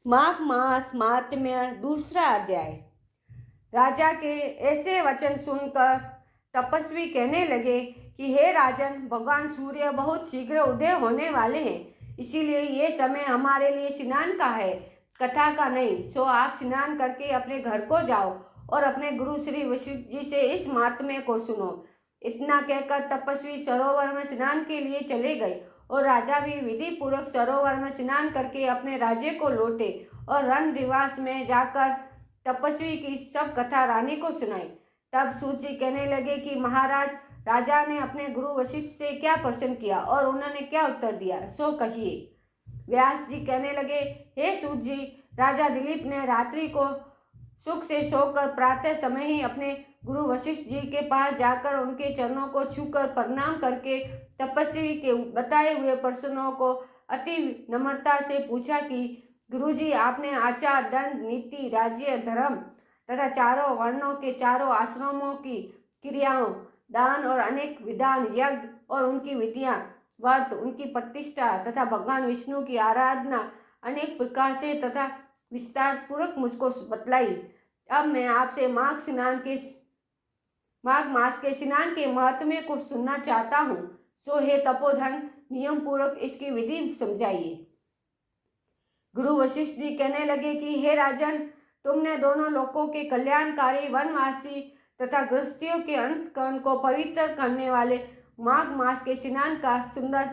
माघ मास महात्म्य दूसरा अध्याय। राजा के ऐसे वचन सुनकर तपस्वी कहने लगे कि हे राजन, भगवान सूर्य बहुत शीघ्र उदय होने वाले हैं, इसीलिए ये समय हमारे लिए स्नान का है, कथा का नहीं। सो आप स्नान करके अपने घर को जाओ और अपने गुरु श्री वशिष्ठ जी से इस महात्म्य को सुनो। इतना कहकर तपस्वी सरोवर में स्नान के लिए चले गए और राजा भी विधि पूर्वक सरोवर में स्नान करके अपने राज्य को लौटे और रण निवास में जाकर तपस्वी की सब कथा रानी को सुनाई। तब सूची कहने लगे कि महाराज, राजा ने अपने गुरु वशिष्ठ से क्या प्रश्न किया और उन्होंने क्या उत्तर दिया, सो कहिए। व्यास जी कहने लगे, हे सूत जी, राजा दिलीप ने रात्रि को सुख से सोकर प्रातः समय ही अपने गुरु वशिष्ठ जी के पास जाकर उनके चरणों को छूकर प्रणाम करके तपस्वी के बताए हुए प्रश्नों को अति नम्रता से पूछा कि गुरुजी, आपने आचार, दंड, नीति, राज्य, धर्म तथा चारों वर्णों के चारों आश्रमों की क्रियाओं, दान और अनेक विधान, यज्ञ और उनकी विधियां, व्रत, उनकी प्रतिष्ठा तथा भगवान विष्णु की आराधना अनेक प्रकार से तथा विस्तार पूर्वक मुझको बतलाई। अब मैं आपसे माघ मास के स्नान के महात्म्य को सुनना चाहता हूँ। सो हे तपोधन, नियम पूर्वक इसकी विधि समझाइए। गुरु वशिष्ठ जी कहने लगे कि हे राजन, तुमने दोनों लोकों के कल्याणकारी, वनवासी तथा गृहस्थियों के अंतकरण को पवित्र करने वाले माघ मास के स्नान का सुंदर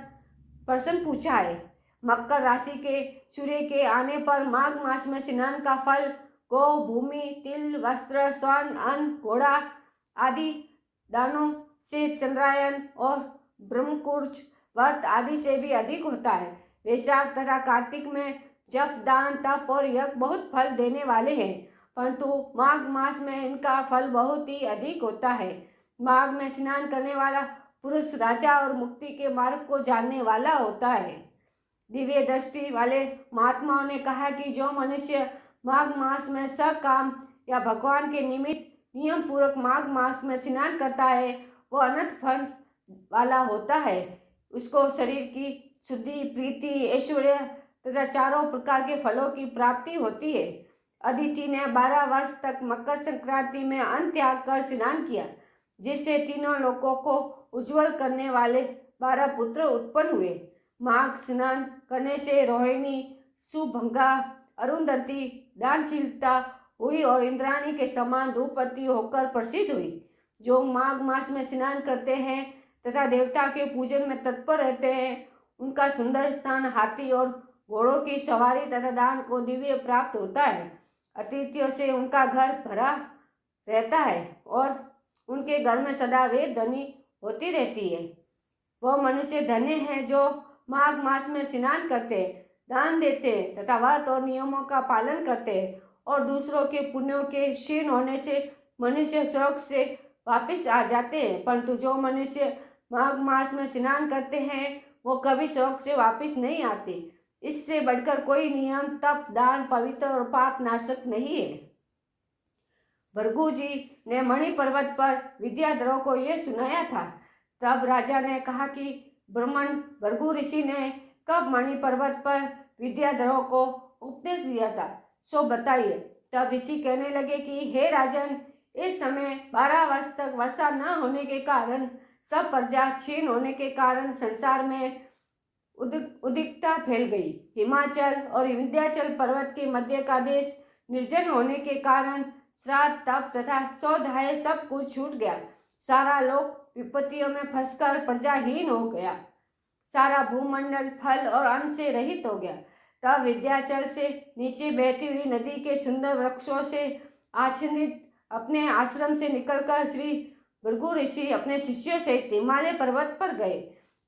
प्रश्न पूछा है। मकर राशि के सूर्य के आने पर माघ मास में स्नान का फल गौ, भूमि, तिल, वस्त्र, स्वर्ण, अन्न, घोड़ा आदि दानों से, चंद्रायन और ब्रह्मकुर्ज व्रत आदि से भी अधिक होता है। वैशाख तथा कार्तिक में जप, दान, तप और यज्ञ बहुत फल देने वाले हैं, परंतु माघ मास में इनका फल बहुत ही अधिक होता है। माघ में स्नान करने वाला पुरुष राजा और मुक्ति के मार्ग को जानने वाला होता है। दिव्य दृष्टि वाले महात्माओं ने कहा कि जो मनुष्य माघ मास में सकाम या भगवान के निमित्त नियम पूर्वक माघ मास में स्नान करता है, वो अनंत फल वाला होता है। उसको शरीर की शुद्धि, प्रीति, ऐश्वर्य तथा चारों प्रकार के फलों की प्राप्ति होती है। अदिति ने 12 वर्ष तक मकर संक्रांति में अन्न त्याग कर स्नान किया, जिससे तीनों लोकों को उज्जवल करने वाले 12 पुत्र उत्पन्न हुए। माघ स्नान करने से रोहिणी, सुभंगा, अरुंधति दानशीलता हुई और इंद्राणी के समान रूपवती होकर प्रसिद्ध हुई। जो माघ मास में स्नान करते हैं तथा देवता के पूजन में तत्पर रहते हैं, उनका सुंदर स्थान हाथी और घोड़ों की सवारी तथा दान को दिव्य प्राप्त होता है। अतिथियों से उनका घर भरा रहता है और उनके घर में सदा वेद ध्वनि होती रहती है। वह मनुष्य धन्य है जो माघ मास में स्नान करते, दान देते तथा व्रत और नियमों का पालन करते और दूसरों के पुण्यों के क्षीण होने से मनुष्य स्वर्ग से वापिस आ जाते हैं। परंतु जो मनुष्य माघ मास में स्नान करते हैं, वो कभी स्वर्ग से वापिस नहीं आते। इससे बढ़कर कोई नियम, तप, दान, पवित्र और पाप नाशक नहीं है। भृगु जी ने मणि पर्वत पर विद्याधरों को यह सुनाया था। तब राजा ने कहा कि ब्राह्मण भृगु ऋषि ने कब मणि पर्वत पर विद्याधरों को उपदेश दिया था, सो बताइए। तब ऋषि कहने लगे कि हे राजन, एक समय 12 वर्ष तक वर्षा न होने के कारण, सब प्रजा क्षीण होने के कारण संसार में उद्रिक्तता फैल गई। हिमाचल और विंध्याचल पर्वत के मध्य का देश निर्जन होने के कारण श्राद्ध, तप तथा स्वाध्याय सब कुछ छूट गया। सारा लोक विपत्तियों में फंसकर प्रजाहीन हो गया। सारा भूमंडल फल और अन्न से रहित हो गया। तब विंध्याचल से नीचे बहती हुई नदी के सुंदर वृक्षों से आच्छादित अपने आश्रम से निकलकर श्री भृगु ऋषि अपने शिष्यों सहित हिमालय पर्वत पर गए।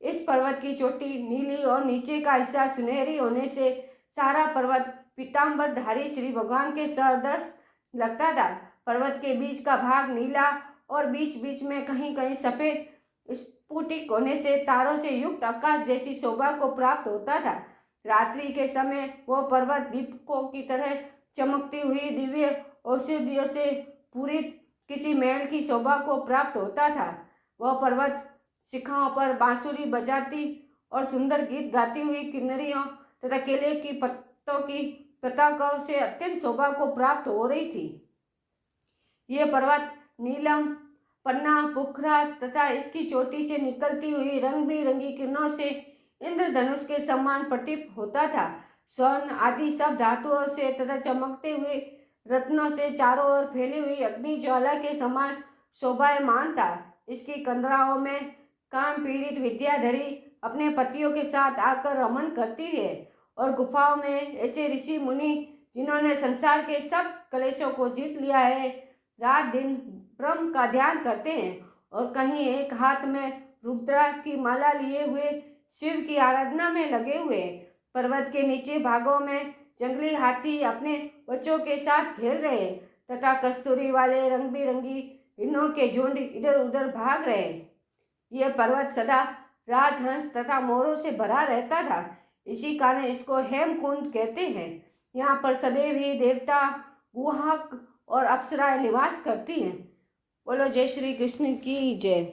इस पर्वत की चोटी नीली और नीचे का हिस्सा सुनहरी होने से सारा पर्वत पीताम्बरधारी श्री भगवान के सदृश लगता था। पर्वत के बीच का भाग नीला और बीच बीच में कहीं कहीं सफेद स्फुटिक होने से तारों से युक्त आकाश जैसी शोभा को प्राप्त होता था। रात्रि के समय वह पर्वत दीपकों की तरह चमकती हुई दिव्य औषधियों से पूरित किसी महल की शोभा को प्राप्त होता था। वह पर्वत शिखाओं पर बांसुरी बजाती और सुंदर गीत गाती हुई किन्नरियों तथा केले की पत्तों की पताकाओं से अत्यंत शोभा को प्राप्त हो रही थी। ये पर्वत नीलम, पन्ना, पुखराज तथा इसकी चोटी से निकलती हुई रंग बिरंगी किरणों से इंद्रधनुष के समान प्रतीत होता था। स्वर्ण आदि सब धातुओं से तथा चमकते हुए रत्नों से चारों ओर फैली हुई अग्नि ज्वाला के समान शोभायमान था। इसकी कंदराओं में काम पीड़ित विद्याधरी अपने पतियों के साथ आकर रमन करती है और गुफाओं में ऐसे ऋषि मुनि जिन्होंने संसार के सब कलेशों को जीत लिया है, रात दिन ब्रह्म का ध्यान करते हैं और कहीं एक हाथ में रुद्राक्ष की माला लिए हुए शिव की आराधना में लगे हुए। पर्वत के नीचे भागों में जंगली हाथी अपने बच्चों के साथ खेल रहे तथा कस्तूरी वाले रंग बिरंगी हिरणों के झुंड इधर उधर भाग रहे। यह पर्वत सदा राजहंस तथा मोरों से भरा रहता था, इसी कारण इसको हेमकुंड कहते हैं। यहाँ पर सदैव ही देवता, गुहाक और अप्सराएं निवास करती हैं। बोलो जय श्री कृष्ण की जय।